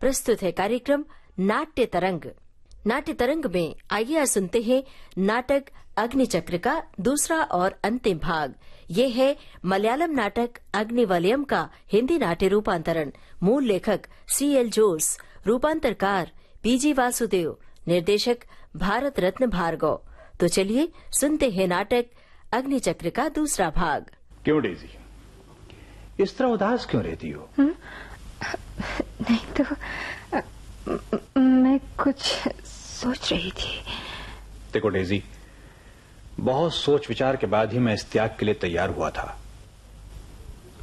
प्रस्तुत है कार्यक्रम नाट्य तरंग। नाट्य तरंग में आइए आज सुनते हैं नाटक अग्निचक्र का दूसरा और अंतिम भाग। ये है मलयालम नाटक अग्निवलयम का हिंदी नाट्य रूपांतरण। मूल लेखक C.L. जोस, रूपांतरकार P.G. वासुदेव, निर्देशक भारत रत्न भार्गव। तो चलिए सुनते हैं नाटक अग्निचक्र का दूसरा भाग। क्यों डेजी, इस तरह उदास क्यों रहती हो? नहीं तो मैं कुछ सोच रही थी। देखो डेजी, बहुत सोच विचार के बाद ही मैं इस त्याग के लिए तैयार हुआ था।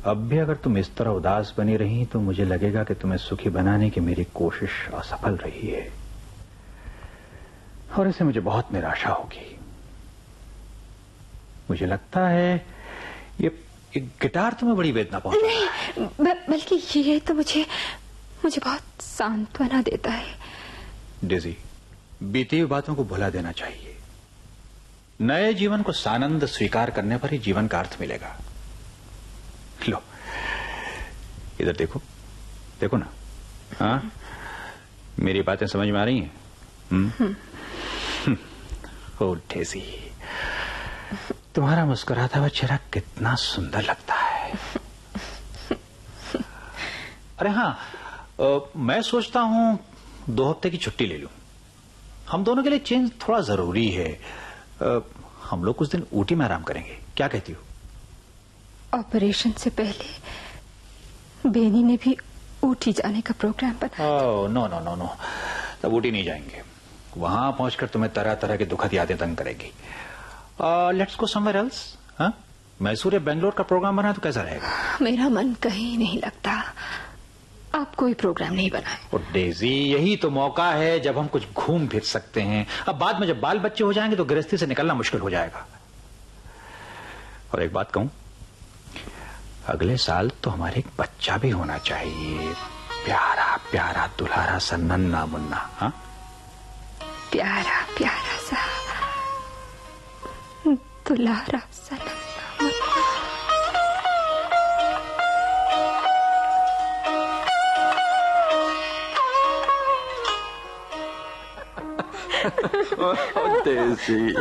अब भी अगर तुम इस तरह उदास बनी रही तो मुझे लगेगा कि तुम्हें सुखी बनाने की मेरी कोशिश असफल रही है और इससे मुझे बहुत निराशा होगी। मुझे लगता है ये गिटार तुम्हें बड़ी वेदना पहुंचा रहा है। बल्कि ये तो मुझे बहुत सांत्वना देता है। डेजी, बीती हुई बातों को भुला देना चाहिए। नए जीवन को सानंद स्वीकार करने पर ही जीवन का अर्थ मिलेगा। लो, इधर देखो, देखो ना। हाँ, मेरी बातें समझ में आ रही हैं? ओ डेजी, तुम्हारा मुस्कुराता हुआ चेहरा कितना सुंदर लगता है। अरे हाँ, मैं सोचता हूं 2 हफ्ते की छुट्टी ले लूं। हम दोनों के लिए चेंज थोड़ा जरूरी है। हम लोग कुछ दिन ऊटी में आराम करेंगे, क्या कहती हो? ऑपरेशन से पहले बेनी ने भी ऊटी जाने का प्रोग्राम बनाया। Oh no no no no, तब ऊटी नहीं जाएंगे। वहां पहुंचकर तुम्हें तरह तरह की दुखद यादें तंग करेगी। Let's go somewhere else. हाँ, मैसूर या बेंगलोर का प्रोग्राम बना तो कैसा रहेगा? मेरा मन कहीं नहीं लगता। आप कोई प्रोग्राम नहीं बनाए। और डेजी, यही तो मौका है जब हम कुछ घूम फिर सकते हैं। अब बाद में जब बाल बच्चे हो जाएंगे तो गृहस्थी से निकलना मुश्किल हो जाएगा। और एक बात कहूं, अगले साल तो हमारे एक बच्चा भी होना चाहिए। प्यारा प्यारा दुल्हारा सा नन्ना मुन्ना। हाँ, प्यारा प्यारा सा दुल्हारा सा नन्ना मुन्ना। डेजी,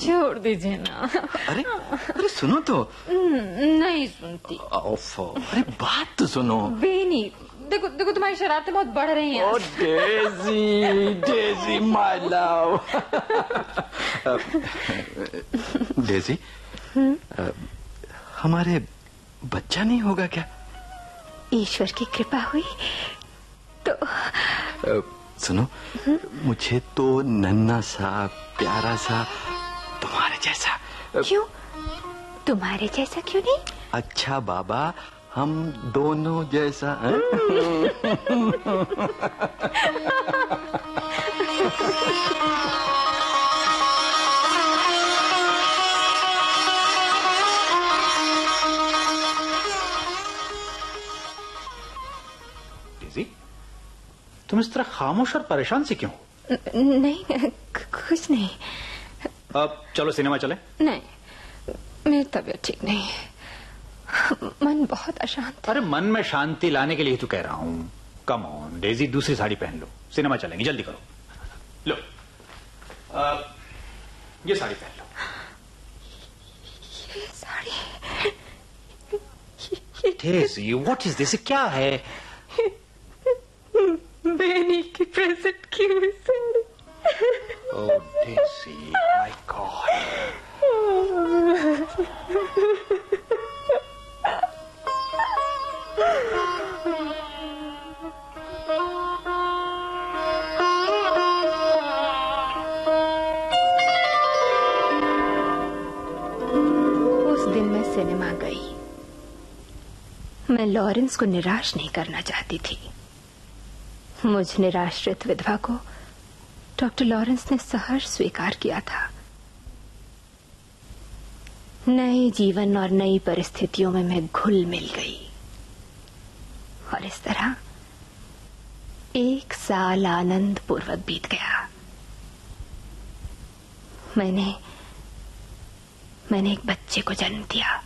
छोड़ दीजिए ना। अरे अरे सुनो तो। नहीं सुनती। अरे बात तो सुनो। बेनी, देखो देखो, तुम्हारी शरारतें बहुत बढ़ रही हैं। Oh Daisy, Daisy my love. Daisy, हमारे बच्चा नहीं होगा क्या? ईश्वर की कृपा हुई तो। सुनो, मुझे तो नन्ना सा प्यारा सा तुम्हारे जैसा। क्यों? तुम्हारे जैसा क्यों नहीं? अच्छा बाबा, हम दोनों जैसा। तुम इस तरह खामोश और परेशान से क्यों? नहीं, कुछ नहीं। अब चलो सिनेमा चले। नहीं, मेरी तबीयत ठीक नहीं है। मन बहुत अशांत है। अरे मन में शांति लाने के लिए तो कह रहा हूँ। कम ऑन डेजी, दूसरी साड़ी पहन लो, सिनेमा चलेंगे, जल्दी करो। लो, ये साड़ी पहन लो। ये sari? Daisy, what is this? क्या है? बेनी की प्रेजेंट की हुई साड़ी। ओह डेजी, माय गॉड। उस दिन मैं सिनेमा गई। मैं लॉरेंस को निराश नहीं करना चाहती थी। मुझ निराश्रित विधवा को डॉक्टर लॉरेंस ने सहर्ष स्वीकार किया था। नए जीवन और नई परिस्थितियों में मैं घुल मिल गई और इस तरह 1 साल आनंद पूर्वक बीत गया। मैंने एक बच्चे को जन्म दिया,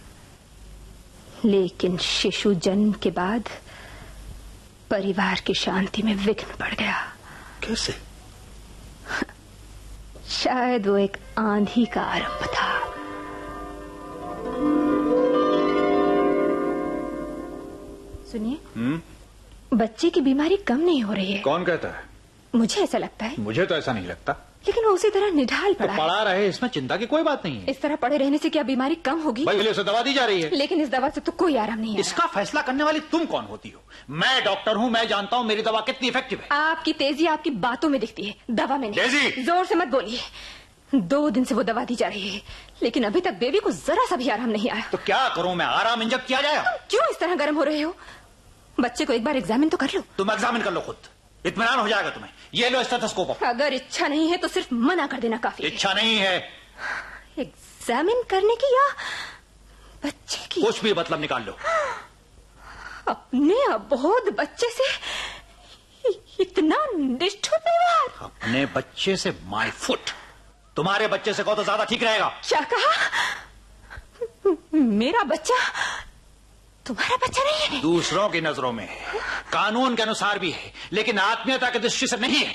लेकिन शिशु जन्म के बाद परिवार की शांति में विघ्न पड़ गया। कैसे? शायद वो एक आंधी का आरंभ था। सुनिए, बच्चे की बीमारी कम नहीं हो रही है। कौन कहता है? मुझे ऐसा लगता है। मुझे तो ऐसा नहीं लगता। लेकिन वो उसी तरह निढाल पड़ा तो पड़ा रहे, इसमें चिंता की कोई बात नहीं है। इस तरह पड़े रहने से क्या बीमारी कम होगी? भाई उसे दवा दी जा रही है। लेकिन इस दवा से तो कोई आराम नहीं है। इसका फैसला करने वाली तुम कौन होती हो? मैं डॉक्टर हूँ, मैं जानता हूँ मेरी दवा कितनी इफेक्टिव है। आपकी तेजी आपकी बातों में दिखती है, दवा में नहीं। डेज़ी! जोर से मत बोलिए। 2 दिन से वो दवा दी जा रही है, लेकिन अभी तक बेबी को जरा सा भी आराम नहीं आया। तो क्या करूँ मैं? आराम इंजेक्ट किया जाए? क्यों इस तरह गर्म हो रहे हो? बच्चे को एक बार एग्जामिन तो कर लो। तुम एग्जामिन कर लो खुद, इत्मीनान हो जाएगा तुम्हें। ये लो स्टेथोस्कोप। अगर इच्छा नहीं है तो सिर्फ मना कर देना काफी है। इच्छा नहीं है एग्जामिन करने की या बच्चे की? कुछ भी मतलब निकाल लो। अपने अबोध बच्चे से इतना निष्ठुर व्यवहार? अपने बच्चे से माय फुट। तुम्हारे बच्चे से कहो तो ज्यादा ठीक रहेगा। क्या कहा? मेरा बच्चा तुम्हारा बच्चा नहीं है? दूसरों की नजरों में है, कानून के अनुसार भी है, लेकिन आत्मीयता की दृष्टि से नहीं है।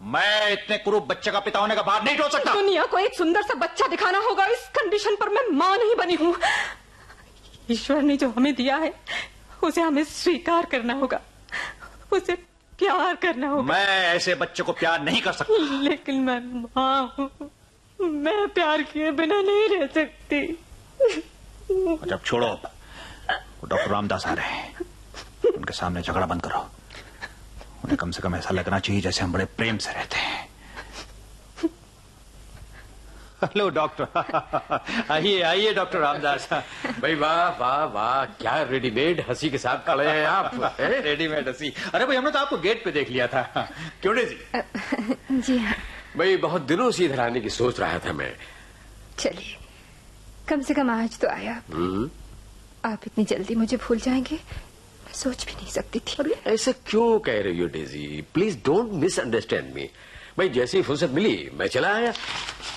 मैं इतने कुरूप बच्चे का पिता होने का भार नहीं ढो सकता। दुनिया को एक सुंदर सा बच्चा दिखाना होगा। इस कंडीशन पर मैं मां नहीं बनी हूँ। ईश्वर ने जो हमें दिया है उसे हमें स्वीकार करना होगा, उसे प्यार करना होगा। मैं ऐसे बच्चे को प्यार नहीं कर सकता। लेकिन मैं मां हूँ, मैं प्यार किए बिना नहीं रह सकती। जब छोड़ो, डॉक्टर रामदास आ रहे हैं, उनके सामने झगड़ा बंद करो। उन्हें कम से कम ऐसा लगना चाहिए जैसे हम बड़े प्रेम से रहते हैं। Hello doctor. आइए आइए डॉक्टर रामदास। भाई वाह वाह वाह, क्या रेडीमेड हंसी के साथ खड़े हैं आप। रेडीमेड हंसी? अरे भाई हमने तो आपको गेट पे देख लिया था। क्यों जी? जी हाँ। भाई बहुत दिनों से इधर आने की सोच रहा था मैं। चलिए, कम से कम आज तो आया। आप इतनी जल्दी मुझे भूल जाएंगे, मैं सोच भी नहीं सकती थी। अरे ऐसा क्यों कह रही हो डेजी? प्लीज डोंट मिसअंडरस्टैंड मी। भाई जैसे ही फुर्सत मिली मैं चला आया।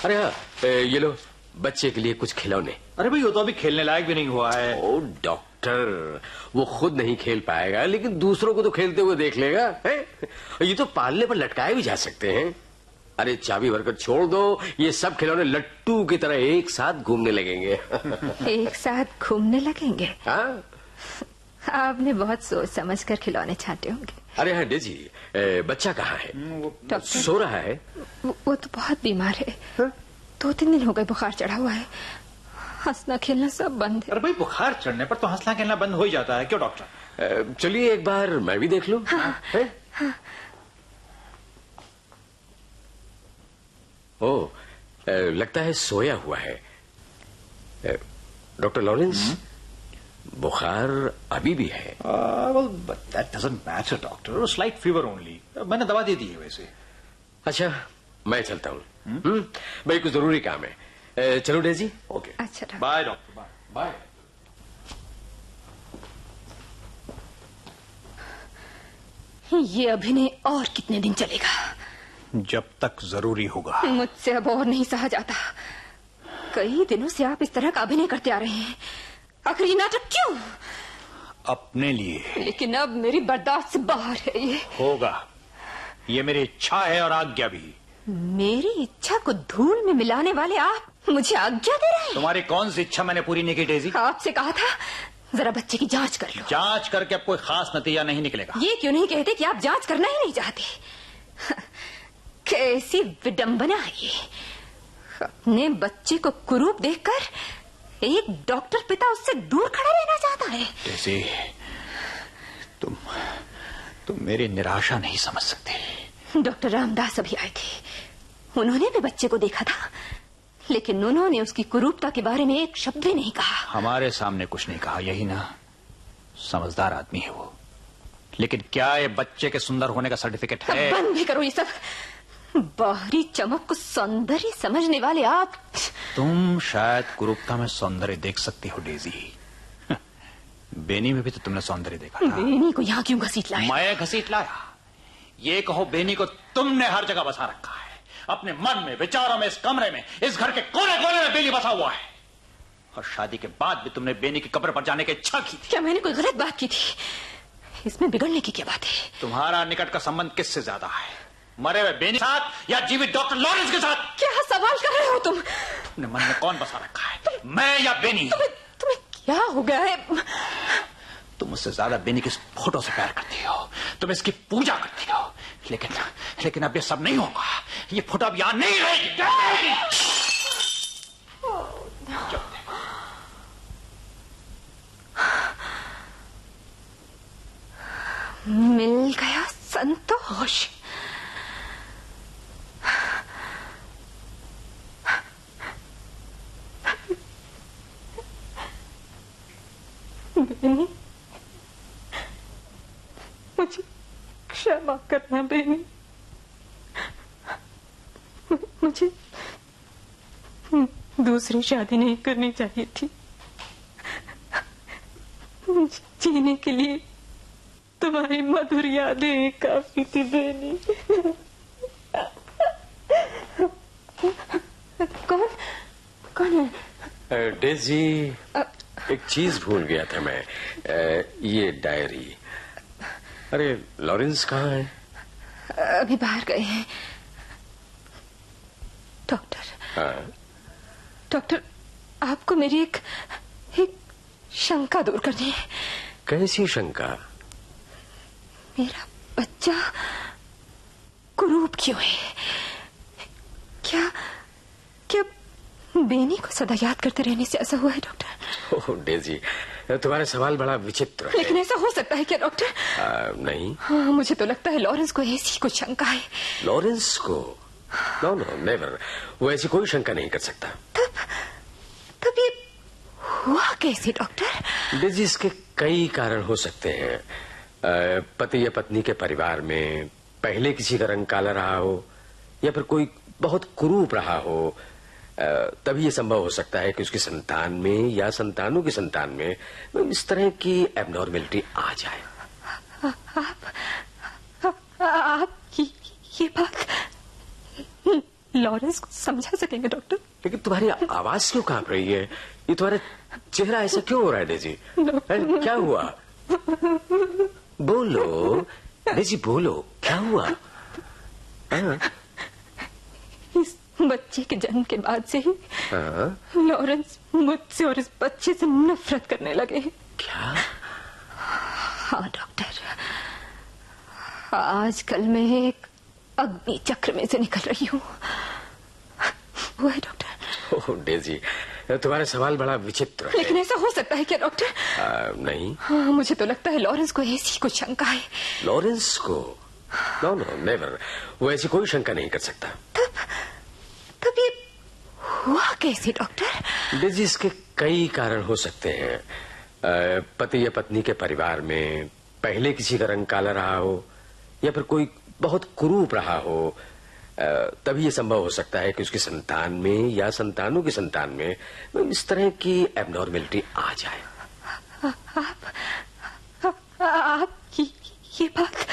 अरे हाँ, ये लो बच्चे के लिए कुछ खिलौने। अरे भाई वो तो अभी खेलने लायक भी नहीं हुआ है। ओ डॉक्टर, वो खुद नहीं खेल पाएगा लेकिन दूसरों को तो खेलते हुए देख लेगा है? ये तो पालने पर लटकाए भी जा सकते हैं। अरे चाबी भरकर छोड़ दो, ये सब खिलौने लट्टू की तरह एक साथ घूमने लगेंगे। एक साथ घूमने लगेंगे? हाँ? आपने बहुत सोच समझ कर खिलौने छांटे होंगे। अरे हाँ डेजी, बच्चा कहाँ है? डॉक्टर सो रहा है? वो तो बहुत बीमार है। 2-3 दिन हो गए बुखार चढ़ा हुआ है, हंसना खेलना सब बंद है। अरे भाई बुखार चढ़ने पर तो हंसना खेलना बंद हो ही जाता है। क्यों डॉक्टर? चलिए एक बार मैं भी देख लूं। हाँ। ओ, लगता है सोया हुआ है। डॉक्टर लॉरेंस, बुखार अभी भी है? well, but that doesn't matter, doctor. Slight fever only. मैंने दवा दे दी है वैसे। अच्छा, मैं चलता हूँ। भाई कुछ जरूरी काम है। चलो डेजी। ओके, अच्छा बाय डॉक्टर। बाय। ये अभिनय और कितने दिन चलेगा? जब तक जरूरी होगा। मुझसे अब और नहीं सहा जाता। कई दिनों से आप इस तरह का अभिनय करते आ रहे हैं, आखिर ये नाटक क्यों? अपने लिए। लेकिन अब मेरी बर्दाश्त से बाहर है। ये होगा, ये मेरी इच्छा है और आज्ञा भी। मेरी इच्छा को धूल में मिलाने वाले आप मुझे आज्ञा दे रहे हैं? तुम्हारी कौन सी इच्छा मैंने पूरी नहीं की डेजी? आपसे कहा था जरा बच्चे की जांच कर लो। जांच करके अब कोई खास नतीजा नहीं निकलेगा। ये क्यों नहीं कहते कि आप जांच करना ही नहीं चाहते? कैसी विडंबना है ये। अपने बच्चे को कुरूप देखकर एक डॉक्टर पिता उससे दूर खड़ा रहना चाहता है। डेजी, तुम मेरी निराशा नहीं समझ सकते। डॉक्टर रामदास अभी आए थे, उन्होंने भी बच्चे को देखा था, लेकिन उन्होंने उसकी कुरूपता के बारे में एक शब्द भी नहीं कहा। हमारे सामने कुछ नहीं कहा, यही ना? समझदार आदमी है वो। लेकिन क्या ये बच्चे के सुंदर होने का सर्टिफिकेट है? बंद भी करो ये सब। बाहरी चमक को सौंदर्य समझने वाले आप। तुम शायद कुरूपता में सौंदर्य देख सकती हो डेजी। बेनी में भी तो तुमने सौंदर्य देखा था। बेनी को यहाँ क्यों घसीट लाया? मैं घसीट लाया? ये कहो बेनी को तुमने हर जगह बसा रखा है। अपने मन में, विचारों में, इस कमरे में, इस घर के कोने कोने में बेनी बसा हुआ है। और शादी के बाद भी तुमने बेनी की कब्र पर जाने की इच्छा की थी। क्या मैंने कोई गलत बात की थी? इसमें बिगड़ने की क्या बात है? तुम्हारा निकट का संबंध किससे ज्यादा है, मरे हुए बेनी के साथ या जीवित डॉक्टर लॉरेंस के साथ? क्या सवाल कर रहे हो तुम? अपने मन में कौन बसा रखा है, मैं या बेनी? तुम्हें क्या हो गया है? तुम मुझसे ज्यादा बेनी की फोटो से प्यार करती हो, तुम इसकी पूजा करती हो, लेकिन अब ये सब नहीं होगा। ये फोटो अब यहां नहीं रहेगी। मिल गया संतोष। बेनी, मुझे क्षमा करना बेनी। मुझे दूसरी शादी नहीं करनी चाहिए थी। मुझे जीने के लिए तुम्हारी मधुर यादें काफी थी बेनी। कौन है? डेजी, एक चीज भूल गया था मैं। ये डायरी। अरे लॉरेंस कहाँ है? अभी बाहर गए हैं। डॉक्टर। हाँ? डॉक्टर, आपको मेरी एक शंका दूर करनी है। कैसी शंका? मेरा बच्चा कुरूप क्यों है? क्या बेनी को सदा याद करते रहने से ऐसा हुआ है डॉक्टर? ओह डेजी, तुम्हारा सवाल बड़ा विचित्र है। लेकिन ऐसा हो सकता है क्या डॉक्टर? नहीं। हाँ, मुझे तो लगता है लॉरेंस को ऐसी कुछ शंका है। लॉरेंस को? नो नेवर, वो ऐसी कोई शंका नहीं कर सकता। तब ये हुआ कैसे डॉक्टर? डेजी, इसके कई कारण हो सकते हैं। पति या पत्नी के परिवार में पहले किसी का रंग काला रहा हो, या फिर कोई बहुत कुरूप रहा हो। तभी ये संभव हो सकता है कि उसकी संतान में या संतानों की संतान में इस तरह की एबनॉर्मेलिटी आ जाए। आप ये बात लॉरेंस को समझा सकेंगे डॉक्टर? लेकिन तुम्हारी आवाज क्यों कांप रही है? ये तुम्हारा चेहरा ऐसा क्यों हो रहा है डेजी? क्या हुआ? बोलो डेजी, बोलो, क्या हुआ? इस बच्चे के जन्म के बाद से ही लॉरेंस मुझसे और इस बच्चे से नफरत करने लगे। क्या? हाँ डॉक्टर, आजकल मैं एक अग्नि चक्र में से निकल रही हूँ। वो है डॉक्टर। ओह डेजी, तुम्हारा सवाल बड़ा विचित्र है। लेकिन ऐसा हो सकता है क्या डॉक्टर? नहीं। हाँ, मुझे तो लगता है लॉरेंस को ऐसी कुछ शंका है। लॉरेंस को? नो नेवर, वो ऐसी कोई शंका नहीं कर सकता। तब ये हुआ कैसे डॉक्टर? डेजी, इसके कई कारण हो सकते हैं। पति या पत्नी के परिवार में पहले किसी का रंग काला रहा हो, या फिर कोई बहुत कुरूप रहा हो। तभी ये संभव हो सकता है कि उसकी संतान में या संतानों की संतान में इस तरह की एबनॉर्मेलिटी आ जाए। आप ये बात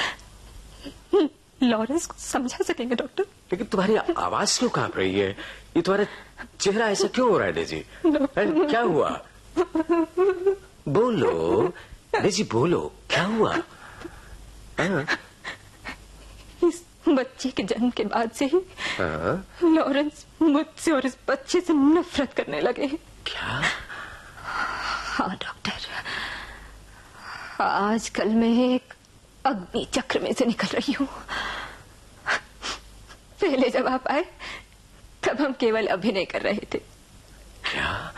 लॉरेंस को समझा सकेंगे डॉक्टर? लेकिन तुम्हारी आवाज क्यों कांप रही है? ये तुम्हारा चेहरा ऐसा क्यों हो रहा है डेजी? क्या हुआ? बोलो डेजी, बोलो, क्या हुआ? इस बच्चे के जन्म के बाद से ही लॉरेंस मुझसे और इस बच्चे से नफरत करने लगे। क्या? हाँ डॉक्टर, आजकल मैं एक अग्नि चक्र में से निकल रही हूँ। पहले जब आप आए तब हम केवल अभिनय कर रहे थे। क्या?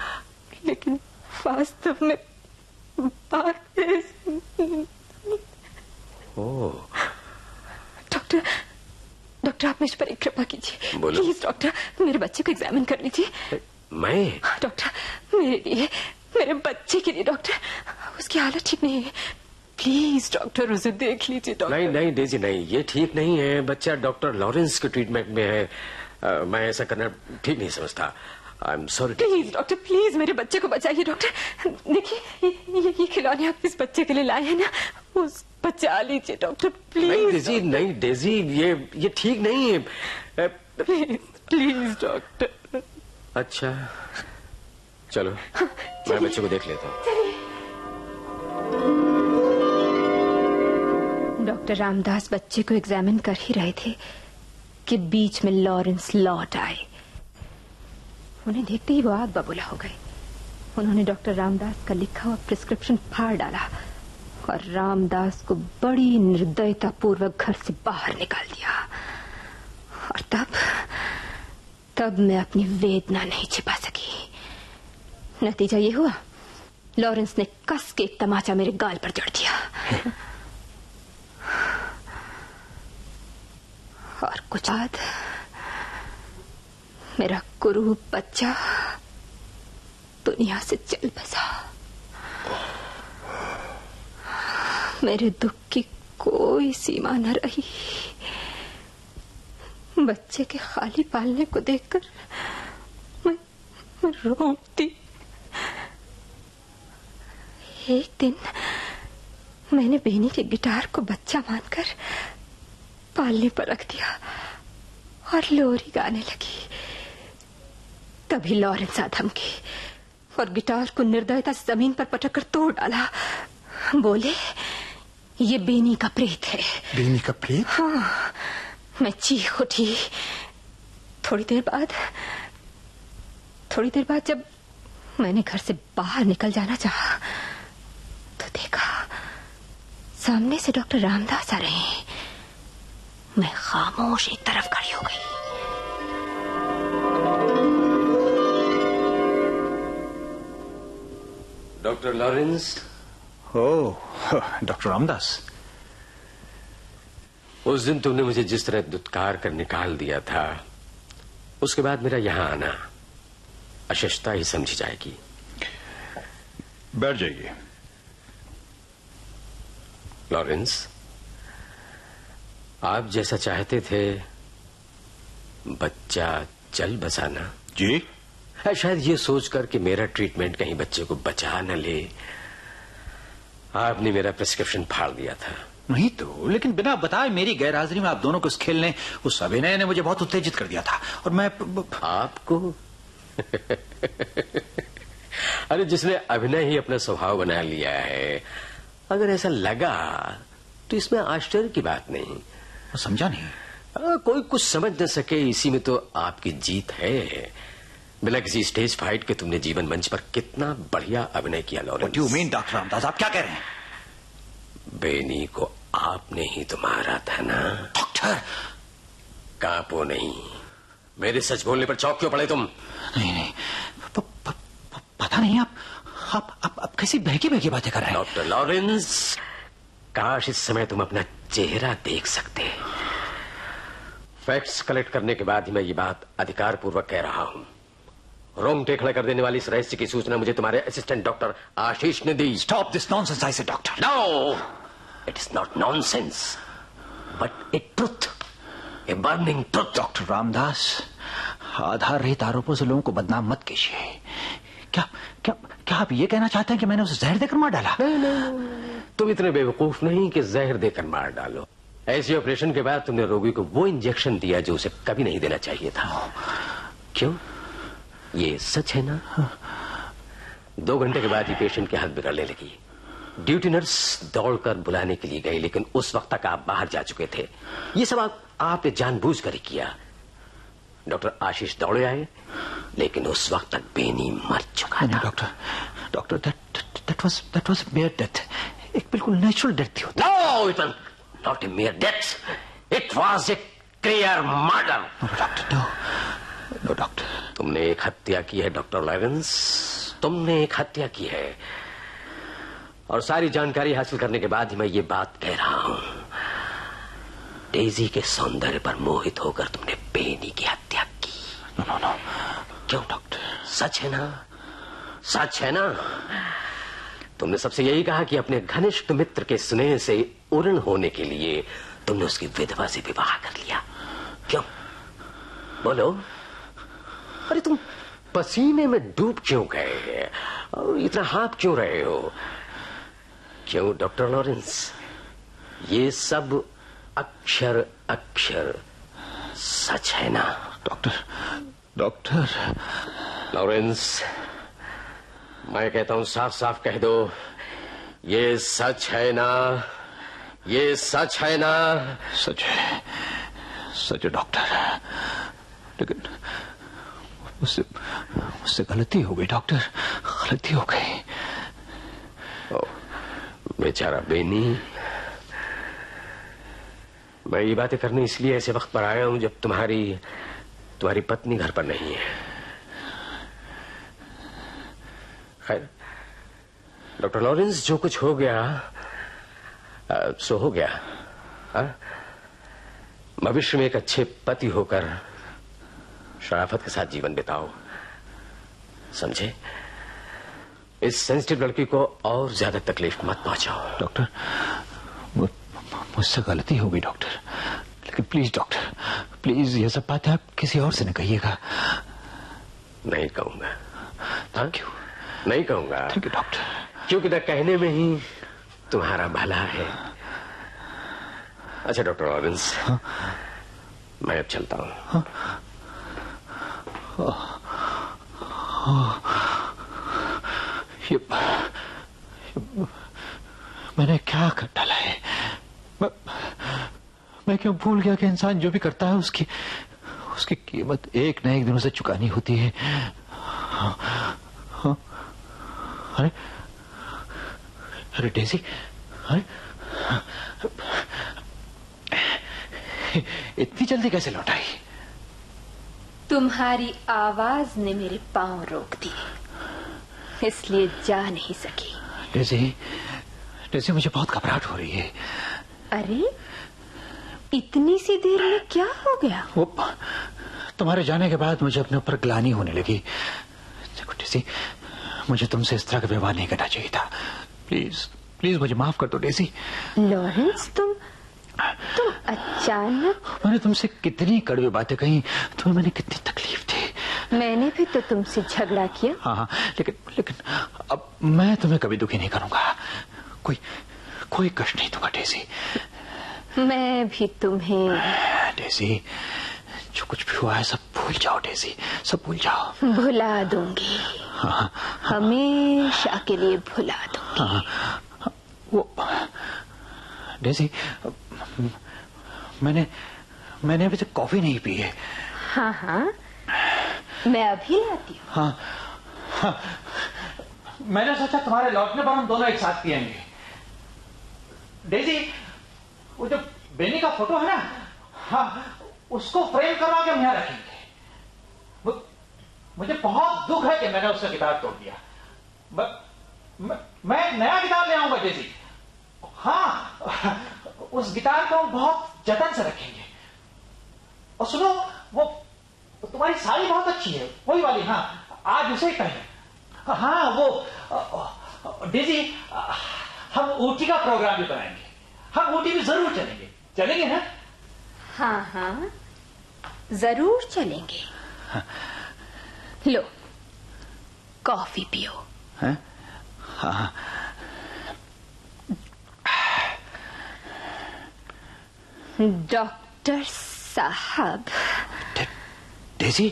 लेकिन वास्तव में बात डॉक्टर, आप मुझ पर एक कृपा कीजिए। बोलो। प्लीज डॉक्टर, मेरे बच्चे को एग्जामिन कर लीजिए। मैं? डॉक्टर, मेरे लिए, मेरे बच्चे के लिए डॉक्टर, उसकी हालत ठीक नहीं है। प्लीज डॉक्टर, उसे देख लीजिए डॉक्टर। नहीं डेजी, नहीं, ये ठीक नहीं है। बच्चा डॉक्टर लॉरेंस के ट्रीटमेंट में है। मैं ऐसा करना ठीक नहीं समझता। I am sorry. Please doctor, please मेरे बच्चे को बचाइए डॉक्टर। देखिए, ये खिलौने आप इस बच्चे के लिए लाए हैं ना, उस बचा लीजिए डॉक्टर, प्लीज। नहीं डेजी, नहीं डेजी, ये ठीक नहीं है। Please doctor. अच्छा चलो, मैं बच्चे को देख लेता हूँ। डॉक्टर रामदास बच्चे को एग्जामिन कर ही रहे थे कि बीच में लॉरेंस लौट आए। उन्हें देखते ही वो आग बबूला हो गए। उन्होंने डॉक्टर रामदास का लिखा हुआ प्रिस्क्रिप्शन फाड़ डाला और रामदास को बड़ी निर्दयता पूर्वक घर से बाहर निकाल दिया। और तब मैं अपनी वेदना नहीं छिपा सकी। नतीजा ये हुआ, लॉरेंस ने कस के एक तमाचा मेरे गाल पर जड़ दिया। और कुछ बाद मेरा कुरूप बच्चा दुनिया से चल बसा। मेरे दुख की कोई सीमा न रही। बच्चे के खाली पालने को देखकर मैं रो उठती। एक दिन मैंने बेनी के गिटार को बच्चा मानकर पालने पर रख दिया और लोरी गाने लगी। तभी लॉरेंस आ धमकी और गिटार को निर्दयता से जमीन पर पटक कर तोड़ डाला। बोले, ये बेनी का प्रेत है। बेनी का प्रेत? हाँ। मैं चीख उठी। थोड़ी देर बाद जब मैंने घर से बाहर निकल जाना चाहा तो देखा सामने से डॉक्टर रामदास आ रहे हैं। मैं खामोश एक तरफ खड़ी हो गई। Doctor Lawrence. Oh, doctor Ramdas. उस दिन तुमने मुझे जिस तरह दुत्कार कर निकाल दिया था, उसके बाद मेरा यहां आना अशिष्टता ही समझी जाएगी। बैठ जाइए। लॉरेंस, आप जैसा चाहते थे बच्चा चल बसाना जी, शायद ये सोचकर कि मेरा ट्रीटमेंट कहीं बच्चे को बचा न ले, आपने मेरा प्रिस्क्रिप्शन फाड़ दिया था। नहीं तो, लेकिन बिना बताए मेरी गैरहाजिरी में आप दोनों को इस खेल ने, उस अभिनय ने मुझे बहुत उत्तेजित कर दिया था। और मैं आपको अरे, जिसने अभिनय ही अपना स्वभाव बना लिया है, अगर ऐसा लगा तो इसमें आश्चर्य की बात नहीं। समझा नहीं। कोई कुछ समझ न सके, इसी में तो आपकी जीत है। बिना किसी स्टेज फाइट के तुमने जीवन मंच पर कितना बढ़िया अभिनय किया Lawrence. What do you mean, doctor Ramdas, आप क्या कह रहे हैं? बेनी को आपने ही तो मारा था ना। डॉक्टर, कांपो नहीं। मेरे सच बोलने पर चौंक क्यों पड़े तुम? नहीं, पता नहीं, आप कैसी बहकी बातें कर रहे हैं? डॉक्टर लॉरेंस, काश इस समय तुम अपना चेहरा देख सकते। फैक्ट्स कलेक्ट करने के बाद ही मैं ये बात अधिकार पूर्वक कह रहा हूं। रोंगटे खड़े कर देने वाली इस रहस्य की सूचना मुझे तुम्हारे असिस्टेंट डॉक्टर आशीष ने दी। Stop this nonsense, I say doctor. No, it is not nonsense but a truth, a burning truth. Doctor Ramdas, आधार रहित आरोपों से लोगों को बदनाम मत कीजिए। क्या आप ये कहना चाहते हैं कि मैंने उसे जहर देकर मार डाला? नहीं, तुम इतने बेवकूफ नहीं कि जहर देकर मार डालो। ऐसे ऑपरेशन के बाद तुमने रोगी को वो इंजेक्शन दिया जो उसे कभी नहीं देना चाहिए था। क्यों? ये सच है ना? 2 घंटे के बाद ही पेशेंट की हालत बिगड़ने लगी। ड्यूटी नर्स दौड़कर बुलाने के लिए गई, लेकिन उस वक्त तक आप बाहर जा चुके थे। ये सब आपने जानबूझकर ही किया। डॉक्टर आशीष दौड़े आए, लेकिन उस वक्त तक बेनी मर चुका था। Doctor, that was mere death. एक बिल्कुल नेचुरल डेथ थी। No, it was not a mere death, it was a clear murder. No doctor, तुमने एक हत्या की है डॉक्टर लॉरेंस, तुमने एक हत्या की है। और सारी जानकारी हासिल करने के बाद ही मैं ये बात कह रहा हूं। डेजी के सौंदर्य पर मोहित होकर तुमने बेनी की हत्या की। नो। क्यों डॉक्टर? सच है ना? सच है ना? तुमने सबसे यही कहा कि अपने घनिष्ठ मित्र के स्नेह से उऋण होने के लिए तुमने उसकी विधवा से विवाह कर लिया। क्यों? बोलो। अरे, तुम पसीने में डूब क्यों गए और इतना हाँफ क्यों रहे हो? क्यों डॉक्टर लॉरेंस? ये सब अक्षर अक्षर सच है ना? डॉक्टर लॉरेंस, मैं कहता हूं साफ साफ कह दो, ये सच है ना? ये सच है ना? सच है डॉक्टर, लेकिन मुझसे गलती हो गई डॉक्टर, गलती हो गई। बेचारा बेनी, मैं ये बातें करने इसलिए ऐसे वक्त पर आया हूं जब तुम्हारी पत्नी घर पर नहीं है। खैर, डॉक्टर लॉरेंस, जो कुछ हो गया सो हो गया। भविष्य में एक अच्छे पति होकर शराफत के साथ जीवन बिताओ, समझे? इस सेंसिटिव लड़की को और ज्यादा तकलीफ मत पहुंचाओ। डॉक्टर, मुझसे गलती हो गई डॉक्टर, लेकिन प्लीज डॉक्टर, प्लीज ये सब बातें आप किसी और से न कहिएगा। नहीं कहूंगा। Thank you. नहीं कहूंगा। Thank you doctor. क्योंकि न कहने में ही तुम्हारा भला है। अच्छा डॉक्टर लॉरेंस, मैं अब चलता हूं। मैंने क्या कर डाला है? मैं क्यों भूल गया कि इंसान जो भी करता है उसकी कीमत एक न एक दिन उसे चुकानी होती है। अरे डेजी, अरे इतनी जल्दी कैसे लौट आई? तुम्हारी आवाज ने मेरे पांव रोक दिए, इसलिए जा नहीं सकी। डेजी मुझे बहुत घबराहट हो रही है। अरे इतनी सी देर में क्या हो गया? वो तुम्हारे जाने के बाद मुझे अपने ऊपर ग्लानि होने लगी। देखो डेजी, मुझे तुमसे इस तरह का व्यवहार नहीं करना चाहिए था। प्लीज प्लीज मुझे माफ कर दो डेजी। लॉरेंस, तुम अचानक। मैंने तुमसे कितनी कड़वी बातें कही, तुम्हें मैंने कितनी तकलीफ दी। मैंने भी तो तुमसे झगड़ा किया। हाँ, लेकिन अब मैं तुम्हें कभी दुखी नहीं करूंगा, कोई कष्ट नहीं दूंगा डेजी। मैं भी तुम्हें। डेजी, जो कुछ भी हुआ है सब भूल जाओ डेजी, सब भूल जाओ। भुला दूंगी। हाँ, हमेशा के लिए भुला दूंगी। हाँ, वो डेजी, मैंने अभी तक कॉफी नहीं पी है। हाँ, मैं अभी लाती हूँ। हाँ, मैंने सोचा तुम्हारे लौटने पर हम दोनों एक साथ पिएंगे। डेजी, वो जो बेनी का फोटो है ना, हाँ, उसको फ्रेम करवा के हम यहाँ रखेंगे। मुझे बहुत दुख है कि मैंने उसका गिटार तोड़ दिया। मैं एक नया गिटार ले आऊंगा डेजी। हाँ, उस गिटार को हम बहुत जतन से रखेंगे। और सुनो, वो तुम्हारी साड़ी बहुत अच्छी है, वही वाली। हाँ, आज उसे ही पहने। हाँ, वो डेजी, हम ऊटी का प्रोग्राम भी बनाएंगे। हम ऊटी भी जरूर चलेंगे ना? हाँ, जरूर चलेंगे। लो, कॉफी पियो। हाँ। डॉक्टर साहब। डेजी,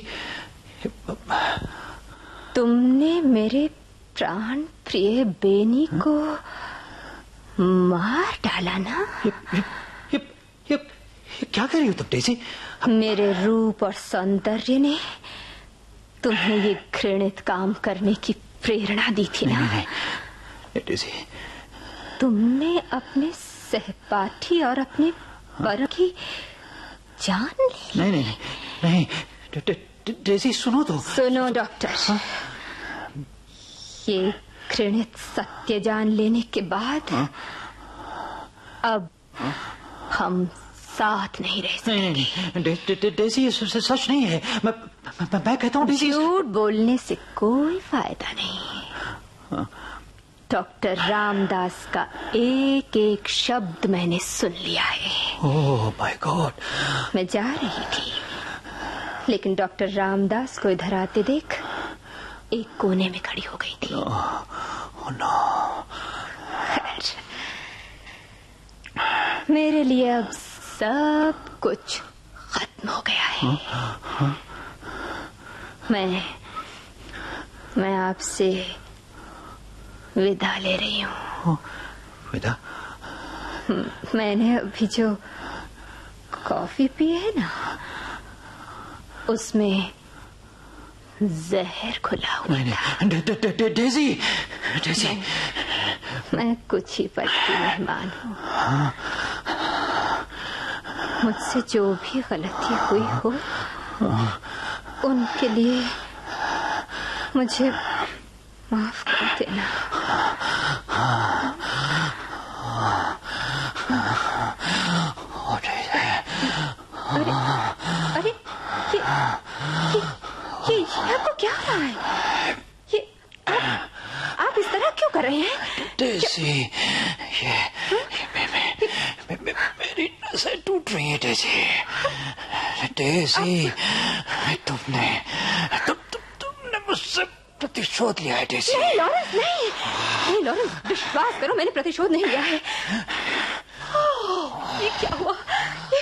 तुमने मेरे प्राण प्रिय बेनी को मार डाला ना? ये क्या कर रही हो तुम डेजी? मेरे रूप और सौंदर्य ने तुम्हें ये घृणित काम करने की प्रेरणा दी थी ना? नहीं, डेजी, तुमने अपने सहपाठी और अपने पर की जान ली। नहीं, डेजी सुनो तो। सुनो डॉक्टर, ये घृणित सत्य जान लेने के बाद अब हम साथ नहीं रह सकेंगे। नहीं, डेजी, सच नहीं है। मैं कहता हूँ डेजी। झूठ बोलने से कोई फायदा नहीं। डॉक्टर रामदास का एक एक शब्द मैंने सुन लिया है। Oh my God. मैं जा रही थी, लेकिन डॉक्टर रामदास को इधर आते देख एक कोने में खड़ी हो गई थी। खैर, मेरे लिए अब सब कुछ खत्म हो गया है। मैं आपसे विदा ले रही हूँ। विदा? मैंने अभी जो कॉफी पी है ना, उसमें जहर खुला हुआ था। डेजी, डेजी, मैं कुछ ही पल की मेहमान हूँ। मुझसे जो भी गलती हुई हो, उनके लिए मुझे माफ कर देना। अरे ये आपको क्या हो रहा है? ये आप इस तरह क्यों कर रहे हैं? डेजी, ये मेरी नसें टूट रही हैं डेजी। डेजी, तुमने मुझसे प्रतिशोध लिया है डेजी। नहीं लॉरेंस, नहीं लॉरेंस, विश्वास करो, मैंने प्रतिशोध नहीं लिया है। ये क्या हुआ? ये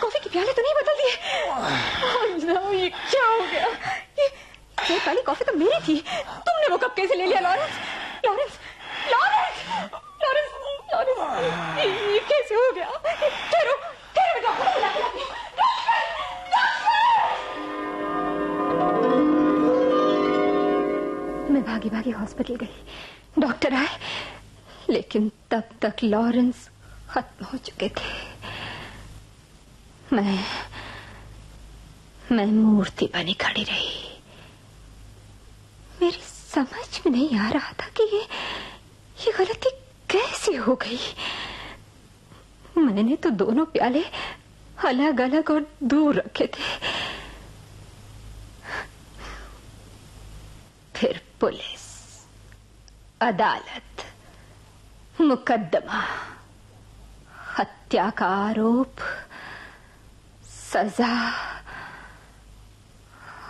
कॉफी के प्याले तो नहीं बदल दिए? नो, ये क्या हो गया? ये काली कॉफी तो मेरी थी, तुमने वो कप कैसे ले लिया? Lawrence, Lawrence, Lawrence, Lawrence, Lawrence, ये कैसे हो गया? ठहरो, मैं भागी भागी हॉस्पिटल गई। डॉक्टर आए, लेकिन तब तक लॉरेंस खत्म हो चुके थे। मैं मूर्ति बनी खड़ी रही। मेरी समझ में नहीं आ रहा था कि ये गलती कैसे हो गई। मैंने तो दोनों प्याले अलग अलग और दूर रखे थे। फिर पुलिस, अदालत, मुकदमा, हत्या का आरोप, सजा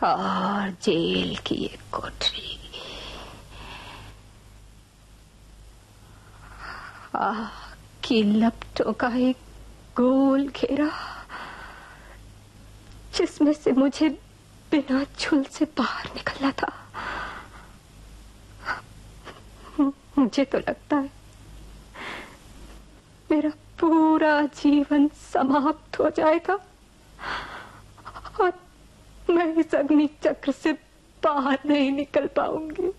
और जेल की एक कोठरी। आग की लपटों का एक गोल घेरा, जिसमें से मुझे बिना झुल से बाहर निकलना था। मुझे तो लगता है मेरा पूरा जीवन समाप्त हो जाएगा और मैं इस अग्नि चक्र से बाहर नहीं निकल पाऊंगी।